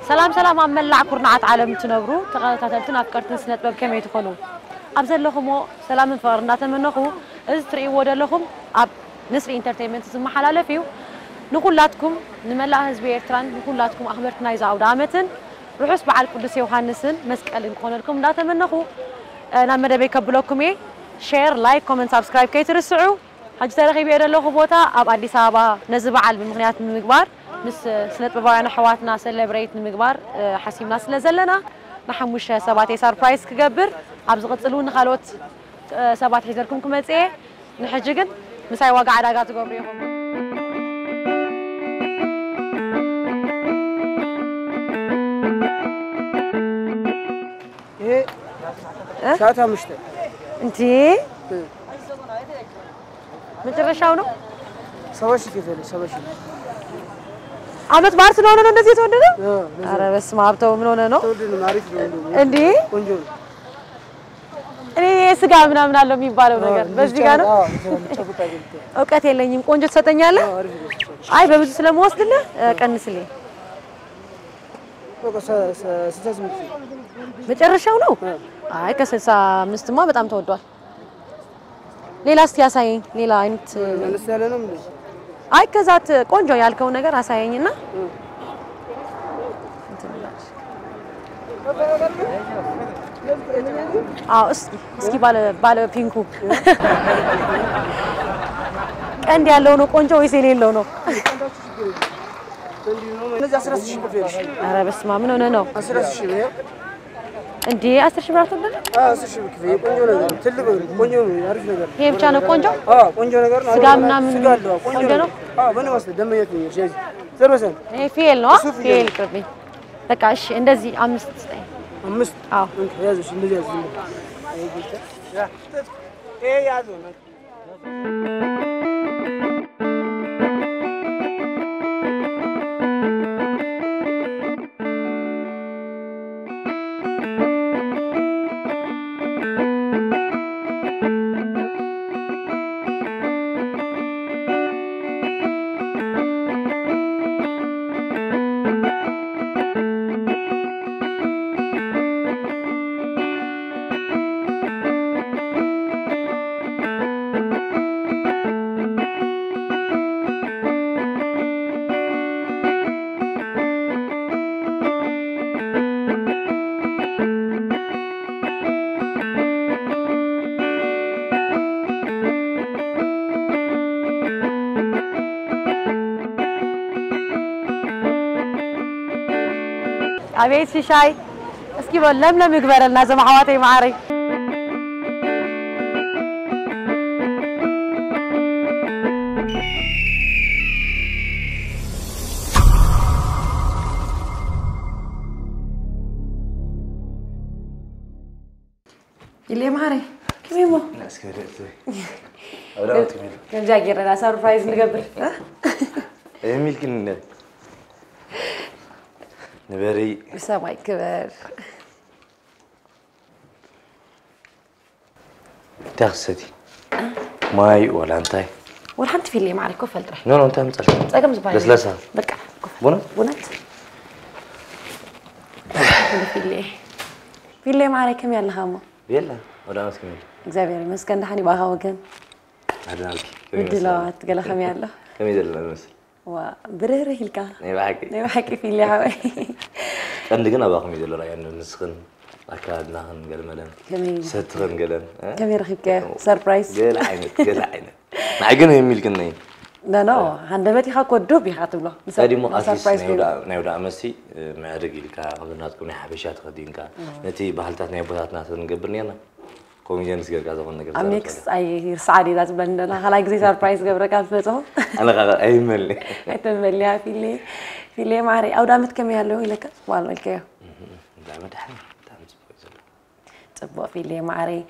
سلام سلام عم ملع كورنعات عالم تنبرو تقاتلتنا أفكارتنا سنة باب كم يتخونوا أبزل لكم سلام فقرنا تمنخو إذ تري ودا لكم أب نسر إنترتينمنت اسمه حلال فيه نقول لاتكم نملأ هزب إيرتران نقول لاتكم أخبرتنا إذا عودامتن روحوا بعد القدس يوحنسن مسك اللي لكم لا تمنخو نعمل بيكبلوكم إيه شير لايك كومنت سبسكرايب كي ترسعوا حاج تاريخي بيرد له خبوتا أب أدي سابا نزب على بمغنيات المقبار مس سنة بابايا حواتنا سيلبريت المقبار حسيم ناس لزلنا نحموش سباتي سربرايز كجبر عبز قتلون خالوت سبات حيزركم كمت إيه نحججن مساي واقع عراقات قبريهم إيه ساعتها مشتى أنتي مترشاونو سواشي كيف لي سواشي عملت بارت لونه ነው እንደዚህ ተወደደ አረ በስመ አብ ተው ምን ሆነ ነው ተወደደ ማሪፍ ነው እንዴ ቆንጆ እኔ ስጋ ምናምን አለው የሚባለው ነገር በዚህ ጋር ነው እውቀት የለኝም ቆንጆ ትሰጠኛለህ አይ በብዙ ስለምወስድልህ ቀንስልኝ መጨረሻው ነው አይ ከ65 ማ በጣም ተወዷል ሌላ እስቲ ያሳየኝ ሌላ አይነት ለነስ ያለ ነው ምን አይ ከዛት ቆንጆ ያልከው ነገር አሳየኝና አው እስኪ ባለ ፒንኩ ቀንድ ያለው ነው ቆንጆ ወይስ የሌለው ነው እነዚህ 10000 ብር ይልሽ ኧረ በስመ አብ ምን ሆነ ነው 10000 ብር እንዴ 10,000 ብር አትወደደ 10000 ብር ክፍያ ቆንጆ ነገር ትልቅ ቆንጆ አሪፍ ነገር ይሄ ብቻ ነው ቆንጆ ቆንጆ ነገር ነው ስጋ ምናምን ቆንጆ ነው በእኔ ወስደ ደመየት ነው ሸይ ዘርበሰን ይሄ ፊል ነው ፊል ቅርብኝ በቃ እሺ እንደዚህ 5 ስጠኝ 5 አዎ ያዙሽ እንደዚህ ያዙ ይሄ ያዙ አቤት ሻይ እስኪ ለምለም ይግበረልና ዘማዋቴ ማሪ اللي معري كيمو ناس كده أولاد كميل كم جاكير أنا سربرايز نقبل جميل كنا نبري بسماي كبر تغسدي ماي ولا انتي ولا انت في اللي معري كفل ترى نو انت مصر تاقم زباين لسلسة بقى بونت في اللي معري كم يلا هامو يلا ولا ناس كميل እግዚአብሔር ይመስገን ደህና ባሃ ወገን አድናቂ ምድላዋት ገለ ከመ ያለ ከመ ይደለ መስል وبرهره هلكا نبحكي في اللي حوي عندنا باقي يدل راي انه نسخن اكادنا قال ملن سترن قالن كم يرخيك سربرايز قال عينك معجن يميل كنين لا عندمتي خا كودو بيخاطب له سربرايز نيودا امسي معرقي لك قبلناتكم حبشات خدينكا نتي بحالتات نيبوتاتنا نقبرنينا كوميديان سجل كذا قلنا قبل أميكس أي سعادي لازم بندنا خلاص زي سربرايز قبل كان فتو أنا قال أي ملي أتملي في اللي معري أو دامت كم يالله لك والله الكيو دامت حلو دامت تبغى في اللي معري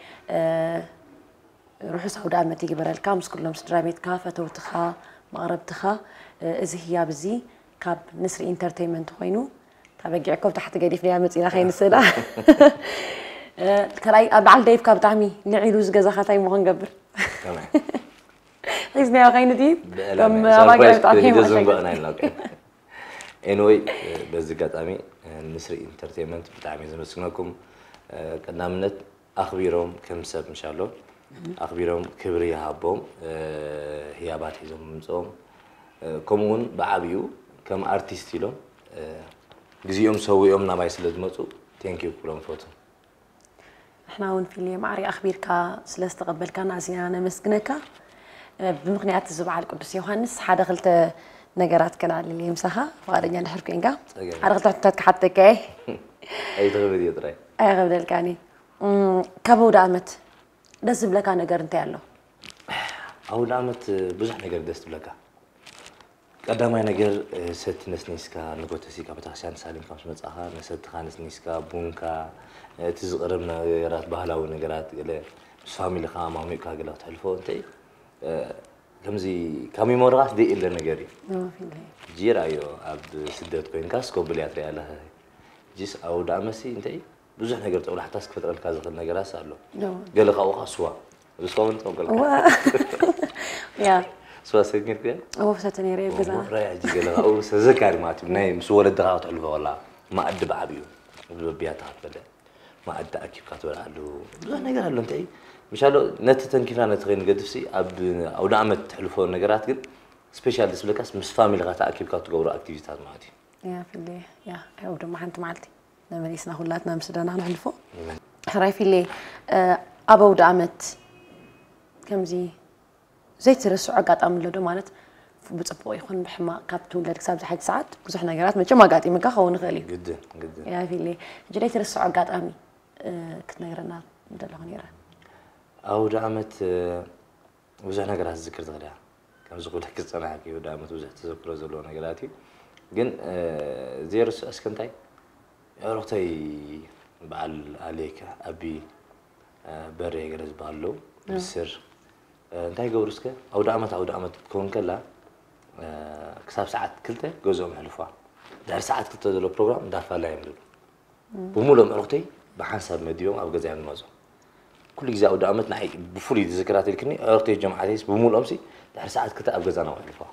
روح سعود دامت يجي برا الكامس كلهم ستراميت كافة تورتخا مغرب تخا إذا هي بزي كاب نسر إنترتينمنت خوينو تابعكم تحت قاعد في عمت إلى خين السنة كراي بعد دايف كاب تعمي نعيلوز جزا خاتاي مهن قبر تمام حيزني يا خين دي كم ما قلت تعطيه anyway بس قطامي نسري انترتينمنت بتاعي زمسكنكم قدامነት اخبيرهم كم سب ان شاء الله اخبيرهم كبري هابهم هيابات يزم مصوم كمون بعبيو كم ارتست يلو غزيوم سويهم ناباي سلازمصو ثانك يو كلهم فوتو احنا هون في اليوم معري اخبيركا سلاستقبلكا نازينا نمسكنكا بمقنعات الزبعة القدس يوحنس حدا خلت نجارات كان على اللي يمسحها فقالنا نحرك إنجا حدا خلت حطيتك حتى كاي أي تغبي دي تراي أي غبي الكاني كابو دامت دس بلكا نجار انت له أو دامت بزح نجار دست بلكا قدامي نجار ست نسنيسكا نقطسيكا بتاعشان سالم خمس متأخر نست خانس نيسكا بونكا تزقربنا نجارات بهلاو نجارات قال فاميلي خا مامي كا قال تحلفوا انتي كمزي كامي مرات دي إلا نجاري جير أيو عبد سدت كوين كاس كوبليات ريالها جيس أو دامسي انتي بزح نجار تقول حتى سكفت الكاز غير نجار سالو قال خا وخسوا بس كون انت قال يا سوا سكنير كده هو فتني ريب جزا رايح جي قال أو سذكر ماتي بناي مسوول الدغاوت علبة والله ما أدب عبيو بياتها بدا ما أدى أكيد كاتور على بزح نجار على انتي مشالو نتتن كيف أنا تغين قدفسي أو دعمت حلفوا النجارات قد سبيشال ديسبلكاس مش فاميلي غاتا أكيد كاتو جورا أكتيفيتات معتي يا في اللي يا هو دم حنت معلتي لما يسنا خلاتنا مسدنا نحلفوا حراي في اللي أبو دعمت كم زي ترسع قاعد أعمل له مالت بتصبوا يخون بحما كابتون لك سابز حد ساعات بزح نجارات ما ما قاعد يمكا خون غالي جدا جدا يا في اللي جريت ترسع قاعد أمي كنت نجرنا مدلها نيران أو دعمت وزح نجارات ذكر تغليها كم زقول لك الصناعة كي ودعمت وزح تذكر زلوا نجاراتي جن زيرس أسكنتاي رحتي بعل عليك أبي بري جلس بالو بالسر انتهي جورسك أو دعمت تكون كلا كسب ساعات كلته جزء من الفا دار ساعات كلته دلو برنامج دافع لا يملو بمولم رحتي بحسب مديوم أو جزء من الموضوع كل جزء ودعمت نحي بفولي ذكرات الكني رحتي جمعتيس بمول أمسي دار ساعات كلته أبو جزانا والفا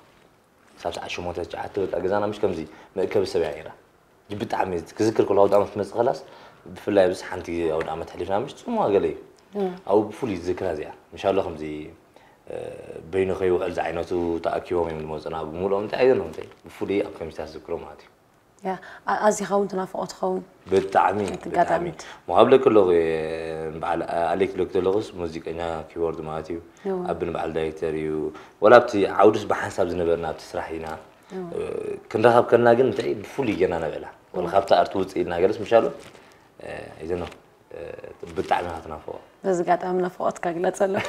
ساعات شو ما تجعت أجزانا مش كمزي مركب السبعيرة جبت عميز تذكر كل هذا دعمت مس خلاص بفلا بس حنتي أو دعمت حليفنا مش ثم قالي أو بفولي ذكرى زي مش الله خمزي بينه خيو الزعيناتو تأكيوهم من الموزنا بمول أنت أيضا أنت بفولي أو كم تذكروا معتي يا أزي خون تنافقات خون بالتعميم مقابل كله بعد عليك لوكتولوس موسيقى كيبورد ماتيو أبن بعد دايتريو ولا بتي عودس بحسب زنبرنا بتسرحينا كنا خاب كنا جن تأي بفولي جنا نبلا ولا خاب تأرتوز إلنا جلس مشالو إذا نو بالتعميم هتنافق بس قاعد أعمل فوقات كاجلات سلا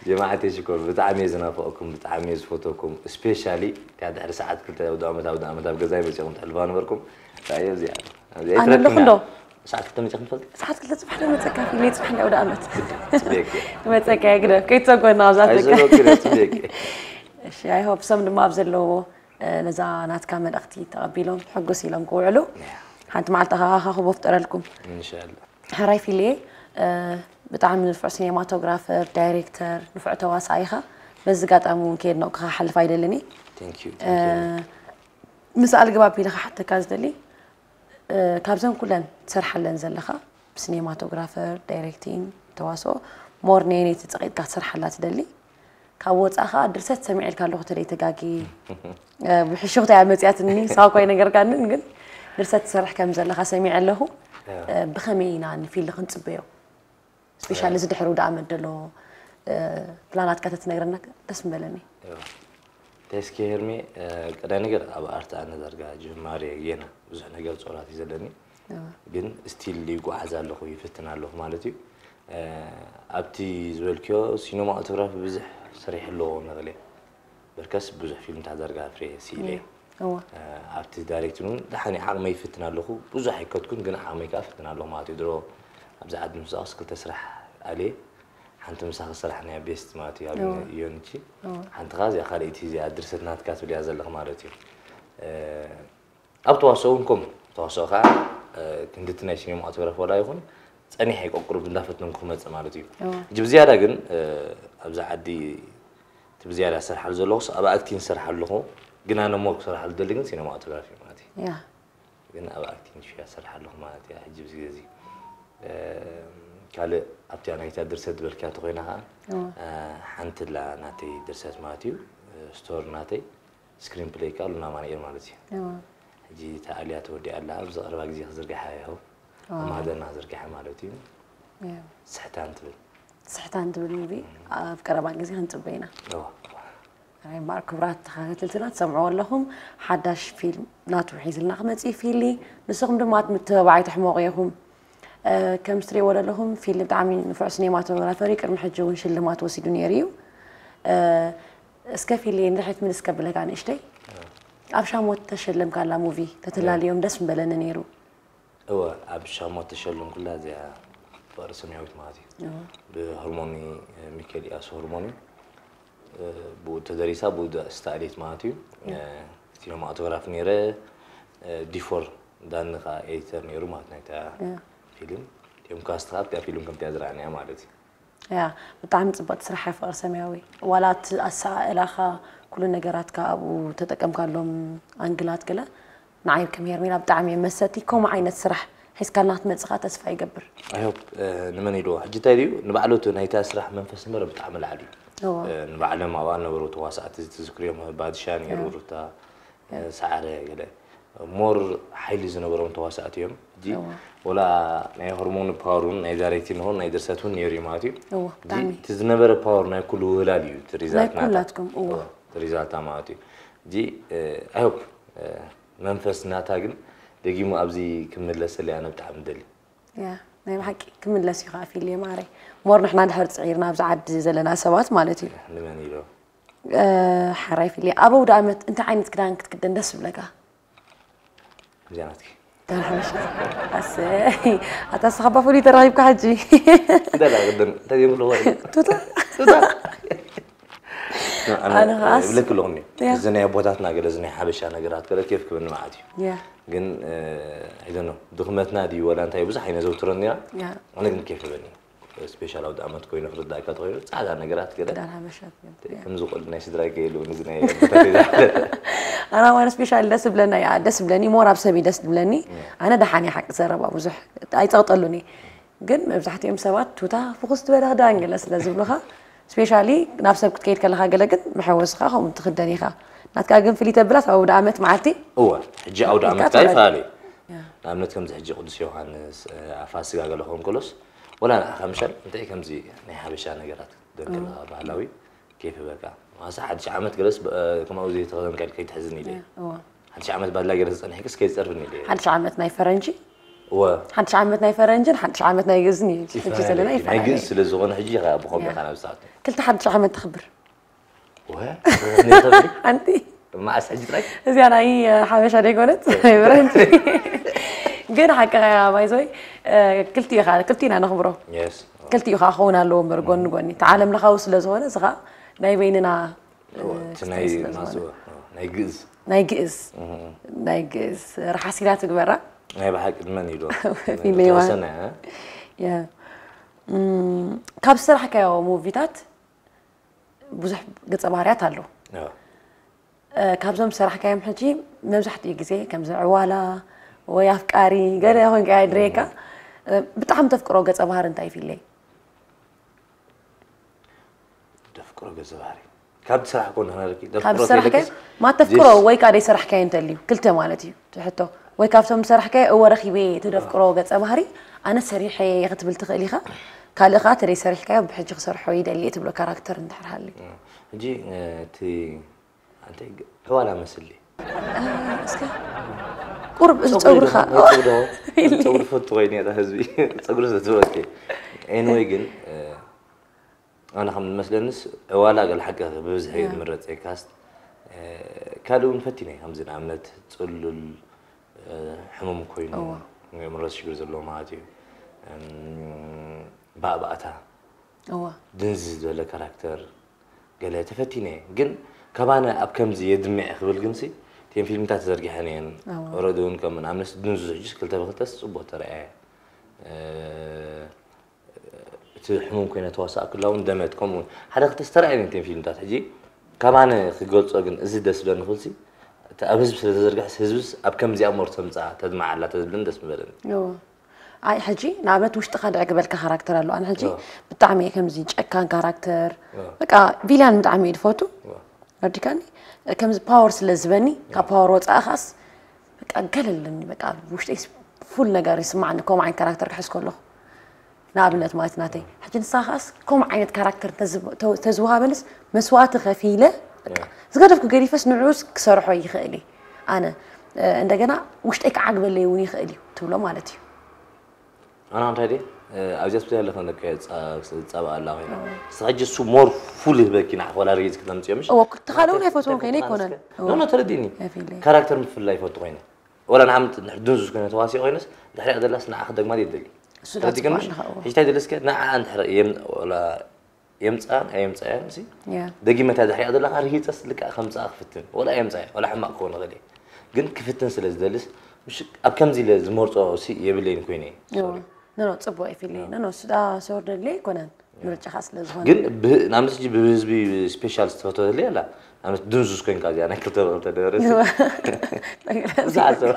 جماعة شكر بتعميز نافقكم بتعميز فوتوكم سبيشالي قاعد على ساعات كنت ودامت بجزاي بس يوم تحلفان بركم فهي زيادة أنا بخلو ساعات كنت متأخر فلت ساعات كنت تصبح لما تسكى ليه تصبح لي ودامت ما تسكى كده كيف تسوي نازات عايزة كده تبيك إيش يعني هو بسم ما بزلوا نزا نات كامل أختي تقبلهم حقوا سيلهم قولوا حد معلتها هاخو بفتر لكم إن شاء الله حراي في ليه بتعمل نفع سينماتوغرافر دايركتور نفع تواسعيها بس قاعد أمون كيد نوكها حل فايدة لني ثانك يو مسألة جواب بيلخ حتى كاز دلي كابزن كلن تسرح لن زلخا سينماتوغرافر دايركتين تواسو مورنيني تتقيد قاعد تسرح لها تدلي كاوت أخا درست سميع الكالوخ تري تجاكي بحشوخ يا مزياتني ساقوي نجر كان نقول درست تسرح كم زلخا سميع له بخمينا في اللي خنت بيو سبيشال زد حرود عمل دلو بلانات كاتت نجرنا اسم بلني تسكيرمي كده نقدر أبى أرتاح نزرع جماري جينا وزح نقدر صوراتي زلني جن ستيل اللي يقع عزال له خوي فتنا له مالتي أبتي زولكيو سينما أتوقف بزح صريح له نغلي بركس بزح فيلم تزرع فري سيلي أبتي دايركتون دحني حق ما يفتنا له بزح يكتكون جنا حق ما يكفتنا له مالتي درو أبزعد مساس كنت أسرح عليه حنت مساق صراحة بيست ماتي يونتي حنت غازي خالتي زي درست نات كاتب لي هذا الخمارتي أبتواصلكم تواصلها كنت تناشي يوم أتعرف ولا يكون أني هيك أقرب من دافت منكم مالتي جب زيادة جن أبزع عدي تبزيادة سرح الزلوس أبى أكتين سرح له قلنا أنا مو صراحة الدليل سينماتوغرافي مالتي يا قلنا أبغى أكتين شوية صراحة له مالتي أحجب زي قال أبتي أنا يتدرس بالكات غينها حنت لا ناتي درست مالتي ستور ناتي سكرين بلاي قالوا ما نير مالتي جي تعاليات ودي الله أبز أربع جزء زرقة حياه ما هذا الناس زرقة مالتي سحتان تبل موفي أفكر أربع جزء هنتبينا يعني مارك برات خالتنا تسمعوا لهم حداش فيلم ناتو حيزلنا خمسي فيلي نسخم دمات متبعي تحموغيهم كم ستري ولا لهم فيلم دعمين نفع سينماتوغرافي كرم حجون شلمات وسيدون يريو اسكافي اللي نحيت من اسكابلك عن اشتي أبشاموت تشلم كان لا موفي تتلالي يوم دسم بلنا نيرو هو أبشاموت تشلم كلها زي فارس مياوت ماتي بهرموني ميكالياس هرموني بود تدريسا بود استعليت ماتي سينماتوغراف نيره ديفور دانقا ايتر نيرو ماتنا فيلم يوم كاسترات بيا فيلم كم تزرعني مالتي يا بتعمل صبت سرحة فارس مياوي ولا تأسى إلخا كل النجارات كأبو تتكلم كلهم أنجلات كله نعيب كم يرمينا بتعمي مساتي كم عينة سرح حيث كانت متسقط أسفا يقبر أيوب نمني له حجة تاليو نبعلوته نهاية سرح منفس مرة بتعمل عادي نبعلم أوان نبرو تواسعة تذكريهم بعد شان يرورو تا سعره كله مور حيل زنبرون تواسعة يوم دي ولا ناي هرمون باورون ناي داريتين هون ناي درساتون نيوريماتي دي تزنبر باور ناي كله هلاليو تريزات ناتا كلاتكم تريزات ماتي دي أيوب منفس ناتاجن دقيمو أبزي كمل لسه أنا بتحمدلي يا ناي بحكي كمل لسه يخافي اللي ماري مور نحنا نحرت صغيرنا بزعد زلنا سوات مالتي نماني له حرايف اللي أبو دامت أنت عينت كده كنت كده ندس بلقى زينتك ترى بس أتصحب فولي ترايب كحجي ده لا قدر تدي ملوه توتا أنا بقول لك لوني زين أبواتنا قال زين حبش أنا قرأت كذا كيف كنا معادي جن إذا دخمت نادي ولا أنت يبزح حين زوجترني أنا قلت كيف بني سبيشال أو دعمت كوين في الدايكات غير عاد أنا قرأت كذا ده حبشات كم زوج الناس درايكي لون زين أنا وأنا سبيشال دس بلنا يا دس بلني مور أبسبي دس بلني أنا دحاني حق سرب أبو زح أي تقطلوني جن مبزحت يوم سوات توتا فقست ولا هذا أنجلس لازم لها سبيشالي نفسك كتكيد كلها قلقت محوس خا هم تخدني خا نتكلم في اللي تبرت أو دعمت معتي هو حجي أو دعمت كيف هالي دعمت كم زي حجي قدس يوحنس عفاسي قال لهم كلش ولا خمسة أنت كم زي نحبش أنا قرأت دون كلها بهلاوي كيف بقى ما صح حد عملت جلس كم أوزي تقدم كان كي تحزني ليه حد عملت بعد لا جلس أنا هيك كيس تعرفني ليه حد عملت ناي فرنجي حد عملت ناي فرنجي حد عملت ناي جزني ناي جز للزغون حجي أبو خبر أنا بساعته كلت حد عملت تخبر وها أنتي ما أسعجت لك زي أنا هي حامش عليك ولد فرنجي جينا حكى يا بايزوي كلتي خالد كلتينا أنا خبره يس كلتي خاخونا لو مرجون جوني تعلم لخاوس لزونه زغا ناي بيننا ناي جز راح أسيلات كبيرة ناي بحق المني لو في ليوان يا كاب الصراحة كيو موفيتات بزح قصة باريات هلو كابزم صراحة كيم حجي ممزحت يجزي كم زعوالة ويافكاري قال هون قاعد ريكا بتعم تفكروا قصة بهار انتي في الليل تفكروا قصة بهاري كاب صراحة كون هنا كاب صراحة كيم ما تفكروا ويك قاعد يسرح كاين انتلي كلته مالتي حتى ويك كابزم صراحة كي هو رخيبي تفكروا قصة بهاري أنا سريحي يختبل تخليها كالغا تري سريح كاي بحج خسر حويد اللي تبلو كاركتر انتحر هالي جي تي انت حوالا مسلي اسكا قرب تصور خا تصور فوت ويني هذا حزبي تصور زوجتي انوي جن انا خم مسلنس حوالا قال حق ببزح مرت كاست كالو نفتيني همزنا عملت تصل حمم كوينو مرات شكر زلو معاتي باباتا دنز ولا كاركتر قال تفتيني جن كمان أبكم زي دمع خبل جنسي تيم فيلم تزرق حنين أردون كمان عملت دنز جس كلتا بختس صبوت رأي تحمون كنا تواسع كلهم دمت كمون حدا تسترعي تيم فيلم تحجي كمان خجلت أجن زيد دس بلن خلصي تأبز بس لتزرق حزبس أبكم زي أمور تمزع تدمع على تزبلن دس مبلن أي حجي نعمت وش تخد عقبال كهراكتر له أنا حجي بتعمي كم زي كان كاركتر بقى فيلان بتعمي الفوتو ردي كاني كم زي باورس لزبني كباور وات أخص بقى قللني بقى وش تيس فول نجار يسمعني كم عين كاركتر حس كله نابلت مايتناتي حجي نساخس كم عين كاركتر تزوها بنس مسوات خفيلة زقدفك قريفس نعوس كسرحوا يخلي أنا عندنا وش تك عقبال لي وني خلي تقوله مالتي أنا عن هذه أوجس بدي أقول لك أنك تصابع الله هنا سأجي سو مور فول بكي نحو ولا ريز كده نتيمش هو تخلون هاي فوتون كيني كونن لا ترديني كاركتر مثل الله يفوت وينه ولا نعمت نحدوز كنا تواسي وينس دحري أقدر لسنا أخذ ما يدلي تردي كمش هيش تايد لسك نع عند حر يم ولا يمتسان ماشي دقي متى دحري أقدر لك هرهي تسلك خمسة أخفتن ولا يمتسان ولا حماق كون غلي قلت كفتن سلز دلس مش أبكم زي لزمورت أو سي يبلين كويني نو تصبوا في لي نو سدا سور لي كونن نرجع خاص لزهون قل نعمل تجي بي سبيشال ستوت لي لا نعمل دونزوس كوين كذي أنا كنت أتدرس زعلت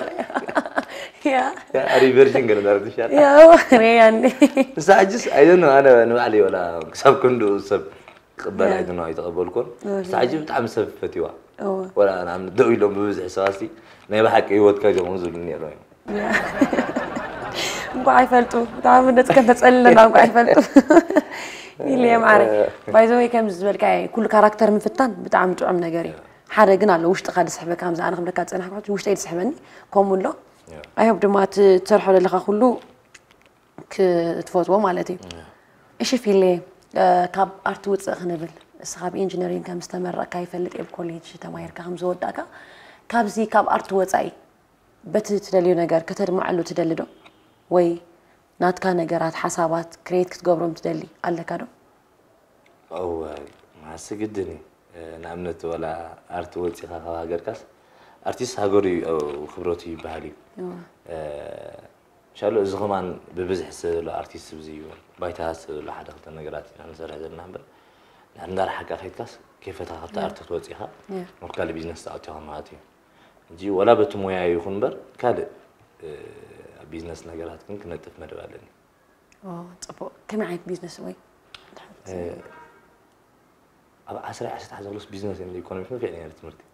يا أري فيرجن كنا دارد شال يا يعني ساعجس أيضا أنا علي ولا سب كندو سب قبل أيضا يتقبلكم ساعجس بتعمل سب فتيوا ولا أنا عم دوي لهم بوز إحساسي نبي حكي يود كذا منزل مني أروي مقاعي فلتو تعرف إنك كنت تسألنا مقاعي فلتو اللي معري بايزوي كم زبالك كل كاركتر من فتان بتعمل تعمل نجاري حدا قلنا له وش تقعد سحبك كم زعنا خمرك أنا حكيت وش تيجي تسحبني كم ولا أيوة بدو ما تروحوا للخا كله كتفوتوا مالتي إيش في اللي كاب أرتوت خنبل أصحاب إنجنيرين كم استمر كيف اللي بكوليج تماير كم زود داكا كاب زي كاب أرتوت أي بتتدليو نجار كتر معلو تدلدو وي نات كان نجارات حسابات كريت كتقبرهم تدلي على كادو أو ما سجدني نعمت ولا أرتوت خا هاجر كاس أرتيس هاجوري أو خبرتي بحالي شالو زغمان ببزح لا أرتيس بزيو بايتاس لا حدا خلت النجارات يعني زر هذا النهبل عندنا حاجة خيط كاس كيف تخطى أرتوت وتيها مركال بيزنس تعطيها معاتي جي ولا بتمويا يكون بر كاد بيزنس نجارات كنا نتفمر بالني طب كم عيد بيزنس وين أبغى أسرع عشان أخلص بيزنس يعني يكون مش مفيد يعني تمرتي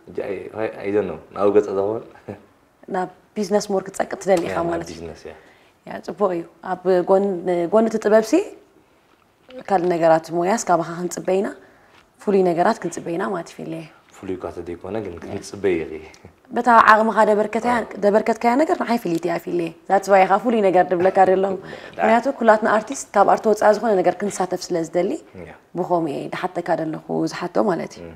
جاي I don't know ناو قصة دهون نا بيزنس مورك تسقط تدلي خاملة بيزنس يعني طبعاً أب جون تتبابسي كل نجارات موياس كابها خنت بينا فولي نجارات كنت بينا ما تفي ليه فولي كات ديك وانا كنت صبيغي بتاع عقم هذا بركتين ده بركت كان نجار نحي في ليتي عفي ليه ذات واي خافولي نجار دبل كارلهم معناته كلاتنا أرتيست كاب أرتوت أزغون نجار كنت ساتف سلز دلي بخومي ده حتى كذا الخوز حتى مالتي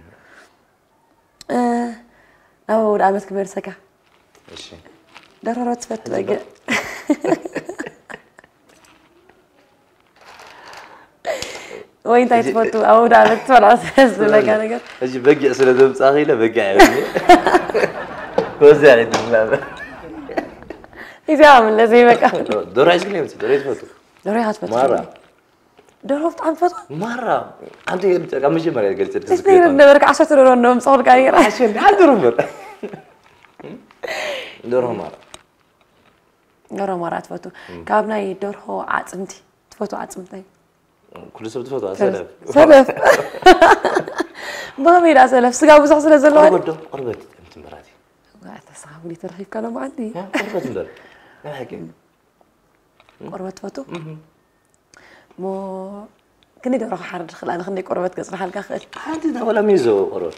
أو رامس كبير سكا إيش دررت فت بقى وين تايت فوتو أو دارت ولا أساس ولا كان كده أجي بقي أسئلة دم صاغي لا بقي عيوني وزعي دم إذا عمل زي ما كان دور عايز كلمة دور عايز فوتو دوري هات فوتو مرة دورت عن فوتو مرة عندي كم شيء مرة قلت تسبير الدورك 10 دور إنهم صور كايرة عشان حد رومر دور مرة دور مرات فوتو كابنا يدور هو عزمتي تفوتو عزمتي كل سبت فوتو سلف سلف ما ميرا سلف سقى بصح سلف زلوان قربت أنت مراتي قاعد تسحبني ترحيب كلام عندي قربت مدر ما حكي قربت فوتو مو كني دور حرد خل أنا خلني قربت كسر حلقة خل عندي ده ولا ميزو قرب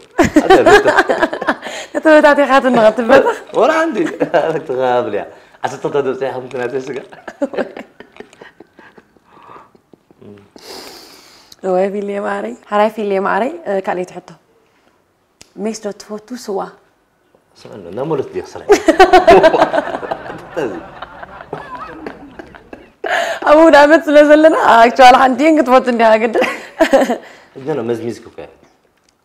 أنت بتعطي خاطر نغطي بتخ ولا عندي تغاب لي عشان تطلع ساعة ممكن أتسقى هو في اللي معري حراي في اللي معري كالي تحطه ميستو تفوتو سوا سمعنا نمرت دي خسرت أبو دامت سلسلنا أكتوال حنتين كنت فوت إني هاجد إننا مزميز كوكا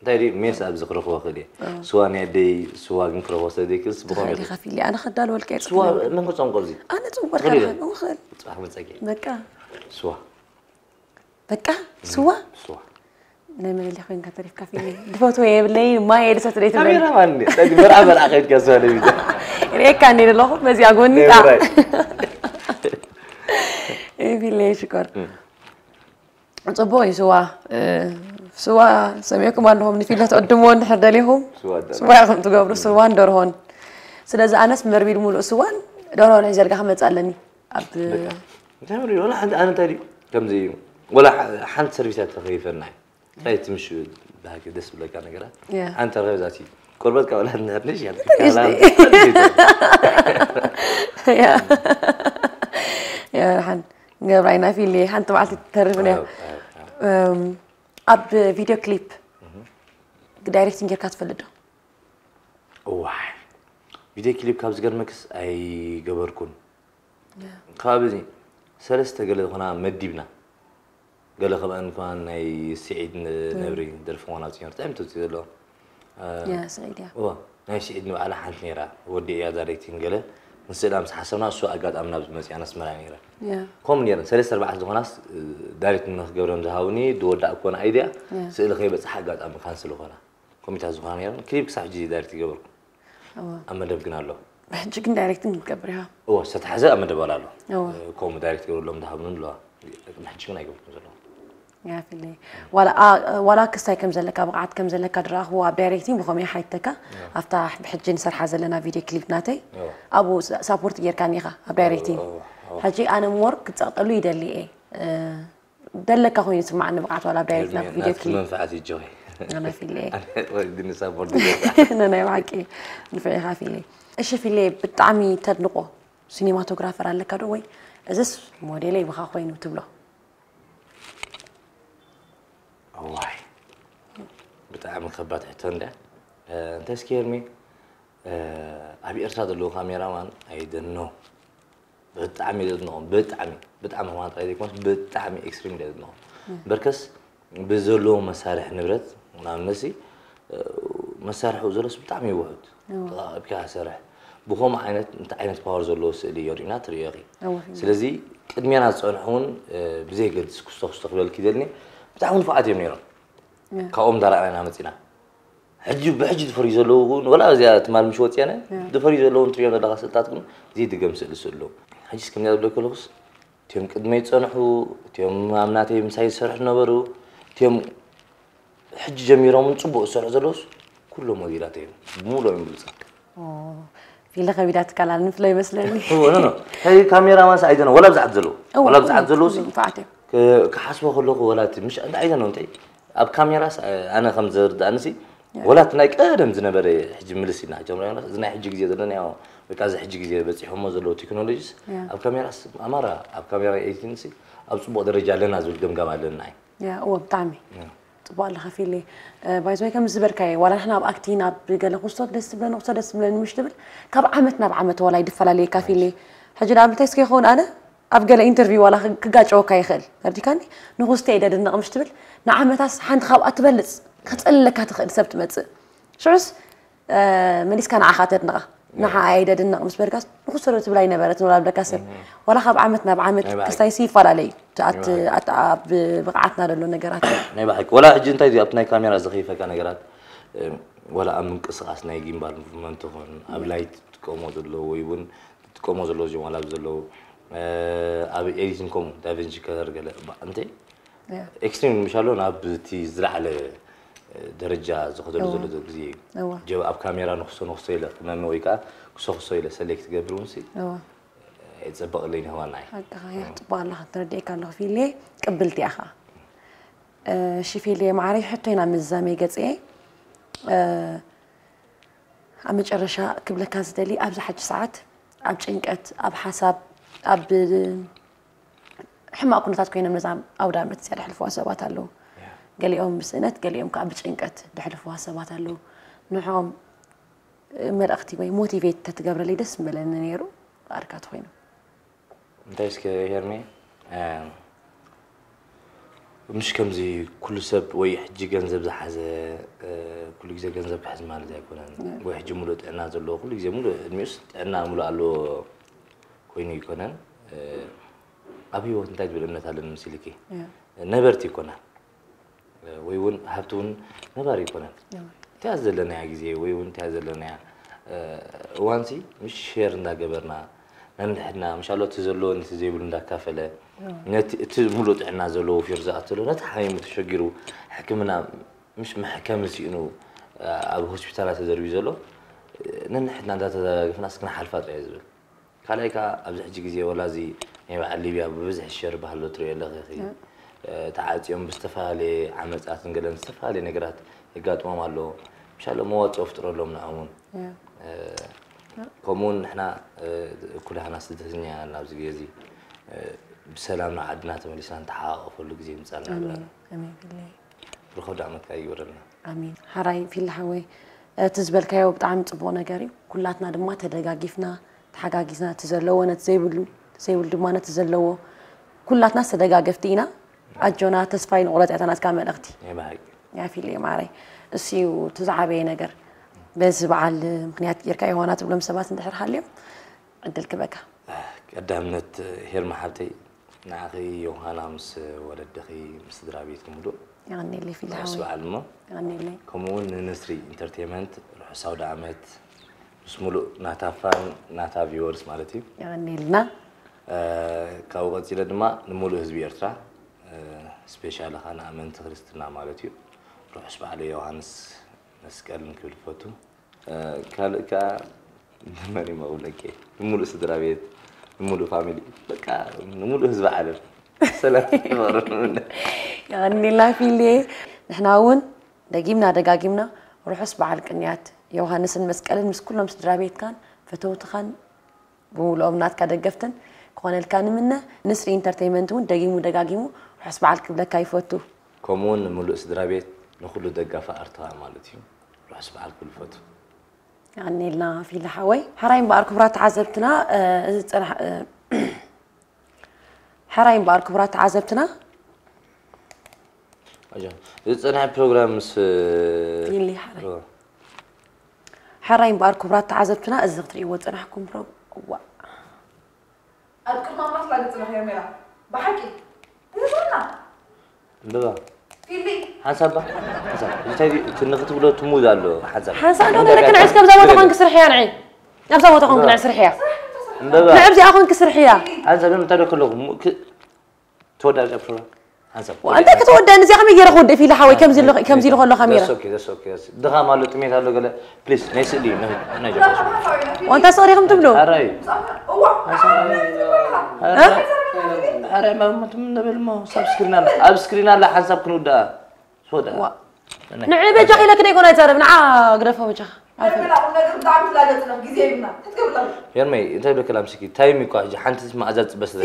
دايري ميس أبز قرقوا خليه سواء نادي سواء نقرأ وصدي كيس بقوم اللي خفي لي أنا خدال والكيس سواء من قصة قصدي أنا توم بركة مو خل صباح متسكين بكا سواء بكا سوا سواء نعمل اللي خوين كتريف كافيني دفوتو يبلي ما يلسة تريت كاميرا ماني تاجي مرة أخذت كسوالي بيجا إيه كان يرلو بس يعقوني تا إيه بالله شكر صبوي سوا سميكم عندهم نفيلة تقدمون حدا لهم سوا ياخذ تقبروا سوان دورهون سلازا أناس مربي المول سوان دورهون عايز أرجع خمس علني أب تعملي ولا حد أنا تاري كم زي ولا حد سيرفيسات خفيفة ناي هاي تمشي بهاك دس بلا كان قرا أنت غير ذاتي قربت كولا نهرنيش يعني يا حن قبرينا في اللي حن تبعت ترفنا أب فيديو كليب دايركتنج كات فلده واحد فيديو كليب كابز قرمكس أي قبركون قابلني سلسة قال هنا مديبنا قال خبان كان أي سعيد نبري درفونات يعني تعمل تقول يا سعيد يا هاي سعيد على حد نيرة ودي يا دايركتنج قال نسأل أمس حسنا سو أقعد أمنا بس أنا اسمع نيرة كم نيرة سلسة 4 ناس دايركتنج قبرهم زهاوني دور دا أكون أيديا سأل خيبة صح أقعد أم كانسلو هنا كم يتعزون نيرة كليب صح جديد دايركتنج قبر أما دبقنا له بحجك دايركتنج قبرها ستحزق أما دبلا له كم دايركتنج قبر لهم ذهبون له بحجك نايقول يا في اللي ولا كساي كم زلك أبغى كم زلك دراه هو دايركتنج بخمي حيتك أفتح بحجين صار حازل لنا فيديو كليب ناتي أبو سابورت غير كان يخا دايركتنج حجي أنا مور كنت أقول يدلي إيه دلك أخوي يسمع عنه بقعت ولا دايركتنج فيديو كليب منفعتي الجوي أنا في اللي أنا ودي سابورت أنا معك إيه نفعها في اللي إيش في اللي بتعمي تدنقه سينماتوغرافر على كروي أزس موديلي بخاخوين وتبله واي بتعمل خبات حتى أنت سكيرمي أبي أرسل له كاميرا مان أيدنو بتعمي دنو بتعمي ما تريدك مش بتعمي إكستريم دنو بركس بزلوا مسارح نبرت نعم نسي مسارح وزلوا بتعمي واحد بكاه سرح بخوم عينت أنت عينت باور زلوا سئلي يورينا ترياقي سلزي قدمي أنا صنعون بزي قد استقبل كذلني بتعمل فعات يمنيرون كأم دار أنا متينا بحج دفريز اللون ولا زيادة مال مشوت يعني دفريز اللون تريان ولا غسلتاتكم زيد جم سلسلو حجز كم يا بلوك لوس تيم قدمي تصنحوا تيم أمناتي مساي سرح نبرو تيم حج جميرة من صبوا سرح زلوس كله مديراتين مو لو يملص في لغة بدات كلام نفلا يمسلني هو لا هاي كاميرا ما ساعدنا ولا بزعت زلو ولا بزعت زلوس فعته كحسبه خلقه ولا مش عايزة نونتي أب كاميرا أنا خمس زرد أنسي ولا تنايك أدم زنبرة حج ملسي نحجم رأينا زنا حج جزيرة لنا يا وكذا حج جزيرة بس هم زلوا تكنولوجيس أب كاميرا أمارة أب كاميرا إيتينسي أب صبوا درجة لنا زول جم جمال لنا يا هو بتعمي طبعا الخفيلي بايزوي كم زبر كاي ولا إحنا بأكتين أب قال لك وصلت دستبلن وصلت دستبلن مش تبل كاب عمتنا بعمت ولا يدفع عليه كافيلي حاجة عم تسكي خون أنا أبقى إنترفيو ولا كجاج أو كايخل هردي كاني نغوستي إذا دنا مش تبل نعم تاس حند خاب أتبلز كتقول لك هتخل سبت متس شوس مليس كان عخاتنا نحا إذا دنا مش بركاس نغوستي تبلاي نبرت ولا بكاسر ولا خاب عمتنا بعمت كستايسي فرالي تأت بقعتنا للون نجارات ما يبحك ولا حجين تايدي أبناء كاميرا زخيفة كان نجارات ولا أمن قصص نايجين بالمنطقون أبلايت تكومود له ويبون تكومود له جمال أبزلو أبي إيديتين كوم دافنشي كذا رجلا أنت إكستريم مشالون أبتي زرع على درجة زخدلو زلو زي جو أب كاميرا نخصو إلى ما مويكا نخصو إلى سلكت قبلونسي يتسبق لين هو ناي هاي طبعا الله ترديك الله في لي قبلتي أخا شوفي لي معري حطينا من الزامي قص إيه أمج الرشا قبل كاز دلي أبز حج ساعات أب شنكت أب حساب أب حما أكون تاتكوين النظام أو دامت سير حلفوا سبات له قال يوم بسنت قال يوم كأب شنكت دحلفوا سبات له نحوم مرأختي وي موتيفيت تتقبل لي دس ملنا نيرو أركات خوينا انتايش كيرمي مش كم زي كل سب وي حجي جنزب زحزة كل جزء جنزب حز مال زي كونن وي حجي مولد عنا زلوا كل جزء مولد الميوس عنا مولد على كويني كونن أبي وقت نتاج بالإمنة على المسيلكي نبرتي كونن ويون هبتون نباري كنا تعزل لنا يا جزية ويون تعزل لنا يا وانسي مش شير ندا جبرنا نحنا مش الله تزلون تزيبون دا كافلة تملط عنا زلو في رزقات له نتحاي متشجرو حكمنا مش محكمة إنه أبو هوسبيتالات تدري زلو نحنا دا في ناس كنا حلفات عزبل خليك أبزح جزية ولا زي يعني على ليبيا ببزح الشر بهاللو تري الله غيري تعال يوم بستفالي عملت أتنقلن استفالي نقرات يقات ما مالو مش الله مواد أفتر لهم نعمون كمون إحنا كلها ناس تدهنيا نابز جيزي بسلامنا عدنا تمليسان تحقق فلو جزي مسألة آمين بالله رخو دعمك أي ورنا آمين حراي في الحوي تزبل كيو بتعم تبونا جاري كلاتنا دمات تدقاقفنا تحقاقفنا تزلونا تزيول دمانة تزلوا كلاتنا تدقاقفتينا أجونا تسفاين غلط اعتناس كامل أختي يا بهاي يا في اللي معري السيو تزعبي نجر بس بعد مقنيات يركاي هونات بلوم سبات ندحر حاليو عدلك بكا قدامنت هير محبتي نعخي يوهانا مس ولدخي مس درابيت كمدو يعني اللي في الهواء اسمع علمه يعني اللي كمون نسري انترتينمنت روح ساود عمت اسمه ناتافان ناتا فيورز مالتي يعني لنا كاوغت إلى دما نمولو هزبي إرترا سبيشال خانا أمنت خريستنا مالتي روح اسمع عليه يوهانس نسكال نكبر فوتو كا ماني ما أقول لك نمولو سدرابيت نمولو فاميلي بكا نمولو هزب عالم سلام يعني الله في اللي نحن هون دقاقيمنا روح اسبع القنيات يوهانس المسكالن مس كلهم سدرابيت كان فتوت خان بقول أمنات كدقفتن كون الكان منه نسري انترتينمنتون دقاقيمو روح اسبع القبلة كيفوتو كومون مولو سدرابيت نخلو دقافة أرتها مالتي روح اسبع القبلة فوتو يعني لنا في الحوي حرايم باركبرات عزبتنا حرايم باركبرات عزبتنا أجا أنا بروجرام مس في اللي حرايم باركبرات عزبتنا الزغتري وأنا حكم برو أذكر ما مطلع قلت يا ميلا بحكي تزولنا بابا في اللي حسب جتاي كنغت بلو تمود له حسب أنا لكن عايز كم زمان تكون كسر حيان عين كم زمان تكون كسر حيان نعم زي أخون كسر حيان حسب من تدري كلهم تودع جبرة حسب وأنت كتودع نزي خمي يرى خود في الحوي كم زي له خميرة that's okay دخل ماله تميت هذا قال please ناس لي أنا جبرة وأنت صاري خم تبلو هراي ها هراي ما تمنا بالمو سب سكرين على حسب كنودا سودا نعم بجاي لك نيكون يتعرف نعم قرفه وجه يرمي انت بكلام سكي تايمي كواجي حنت ما ازات بس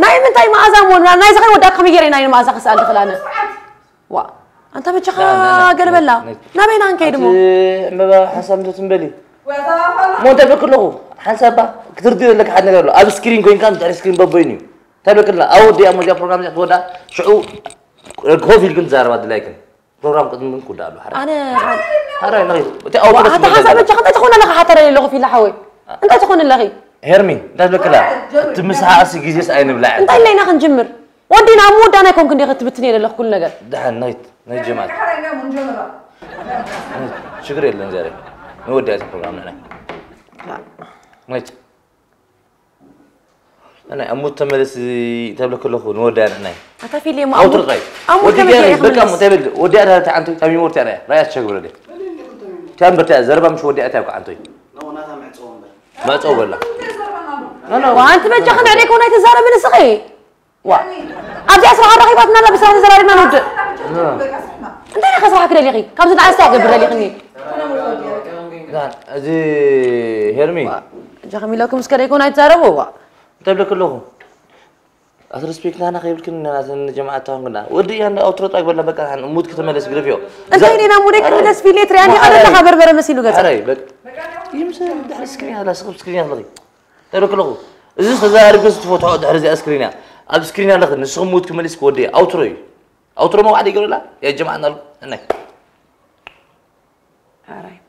ناي من تايم ازامون ناي زغي وداك خميري ناي ما ازخ سال دخلانا وا انت بجخا قلبلا نبينا نكيدمو بابا حسب تنبلي مو انت بكلو حسب كتردي لك حد نقول اب سكرين كوين كان تاع سكرين بابيني تابع كلا او دي امو جا بروجرام تودا شعو كوفيل كنت زاروا لكن بروجرام قد من كل دالو انا هراي نغي انت حسب انت تكون لك حتى اللغه في الحوي انت تكون اللغي هرمي انت بكلا تمسح اسي جيس اين بلاع انت اللي ناخذ نجمر ودينا مود انا كون كنت تبتني له كل نجر دحن نايت جماعه شكرا لله زاري نودي هذا البروجرام هنا نايت أنا أموت تملس تبلك كله خون ودي أنا ناي أنت في اللي ما أو ترقي ودي جاي بكم تبل ودي أنا تعنتي تامي مورتي أنا رأيت شغل ودي كان بتاع زربة مش ودي أتابع عنتي ما تصور ولا لا وأنت بتجخن عليك ونايت الزارة من الصغي وا أبدي أسمع الرغيبات نلا بس أنا زراري ما نود أنت أنا خسرها كده لقي كم سنة عايز تعقب برا لقني لا أزي هرمي جخمي لكم مسكري يكون هيتزاربوا تبلك كله أثر سبيك لنا خير كنا ناس الجماعة تاعنا ودي أنا أوتروت أقبل لك عن مود كتملس قرفيو زين أنا مودك كده سفيلي ترياني أنا خبر برا مسيلو قصة هراي بك يمسك دحر سكرين هذا سقف سكرين هذا تبلك كله إذا استزار بس تفوت دحر زي سكرين أب سكرين هذا نسخ مود كملس كودي أوترو ما واحد يقول لا يا جماعة نال هناك هراي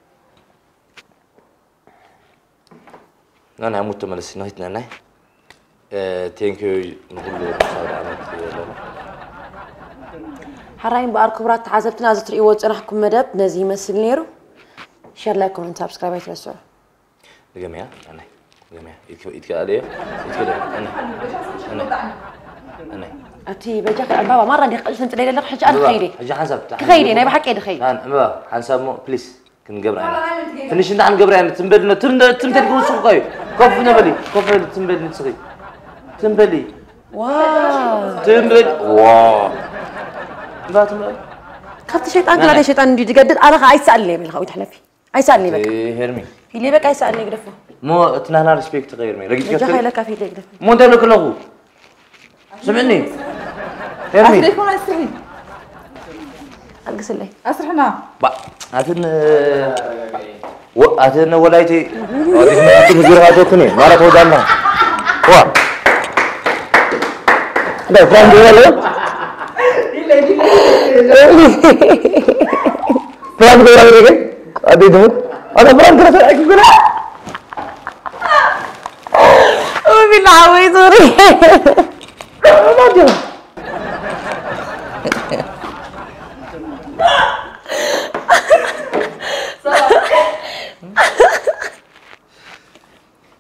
أنا مود تملس نهيتنا هنا thank you نقول له حراين بقى كبرات عزبتنا زتري وصنحكم مدب نزي يمثل نيرو شير لايك كومنت سبسكرايب يترسوا جميع أنا جميع يتكالي أنا أتي بجاك بابا مرة دي قلت أنت ليلة حاجة أنا خيري حاجة حسب خيري أنا بحكي خيري أنا حسب مو بليز كن قبر أنا فنيش أنت عن قبر أنا تنبلنا تنبل سوقي كوف نبلي كوف تنبل نسقي تنبلي واو تنبل واو لا تنبل خفت شيطان كلا ده شيطان دي تجدد أنا عايز من الخوي تحلفي عايز أسألني بك هرمي في ليه بك عايز أسألني قدفه مو تنهنا ريسبكت غير مي رجيت جا خيلك في ليه قدفه مو انت لك له سمعني هرمي أسرح ولا أسرحي؟ ألقس اللي أسرحنا هاتن ولايتي هاتن مزور هاتوكني ما راح ودانا وا ده فاهم ده ولا فاهم ده ولا ادي ده انا فاهم كده اقول بالله عويزوري ما جرى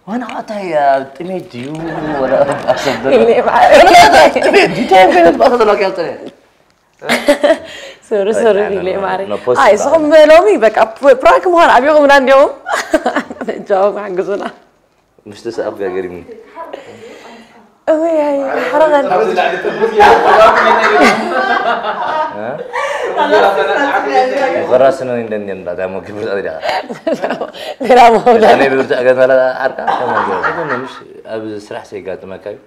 وانا عطايا تميت ديو ولا اصدق اللي معي تميت دي تعرف باخذ لك يا طلع سوري اللي معي اي صهم لومي بك براك مهار ابيغم من اليوم جاوب عن جزنا مش تسأل يا قريبني هي حرغن غراسنا ندن هذا مو كبر هذا لا مولا انا بيرجع قال لا اركع كمان مش ابي سرح سيقات ما كاي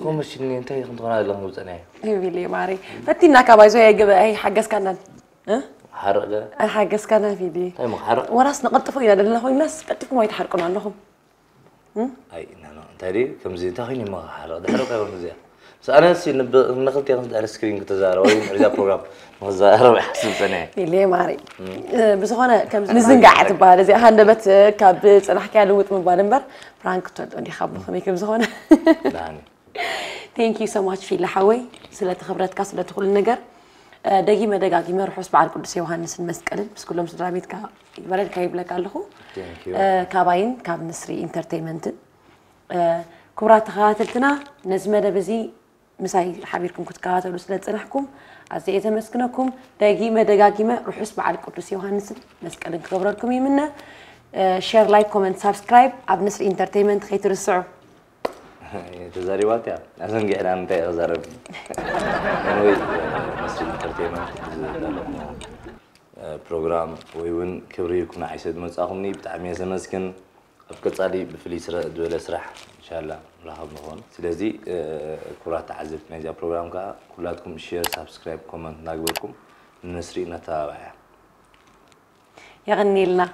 كم مش اني انت كنت انا لهم وزني هي اللي ماري فتينا كبايزو هي جبا هي حقس كانن ها حرق حقس كانن في دي طيب حرق وراسنا قطفوا الى لنا هو الناس قطفوا ما يتحرقون عنهم اي انا تاري كم زين تاخيني ما حرق ده حرق يا مزيان بس انا سي نقلت يا على سكرين كتزار وين رجع بروجرام مزار يحسب سنه اللي ماري بس هنا كم نزنقعت بهذا زي هندبت كاب صنحكي لوت من بالنبر فرانك تودي خبو خميكم زهونه داني ثانك يو سو ماتش في لحوي سلت خبرتك سلت كل النجر دقيمه دقاقيمه روحوا بعد قدس يوحنس المسكل بس كلهم سدراميت كا يبرد كايب لك الله كاباين كاب نسري انترتينمنت كبرات خاتلتنا نزمه بزي مساي حبيركم كنت كاتلو سلت صنحكم عزي يتمسكنكم دقاقيمه روحوا بعد قدس يوحنس مسكل كبركم يمنا شير لايك كومنت سبسكرايب اب نسري انترتينمنت خيترسعوا تزاري واتيا أصلاً قاعد أنا تاي أزارب أنا مصر إنترتينمنت برنامج ويون كبري يكون عايشة مساهمني بتعمية سمسكن أفكر علي بفليس دولة سرح إن شاء الله راح نكون سلازي كرات عزف نجا برنامج كا كلاتكم شير سبسكرايب كومنت ناقبلكم نسري نتابع يغني لنا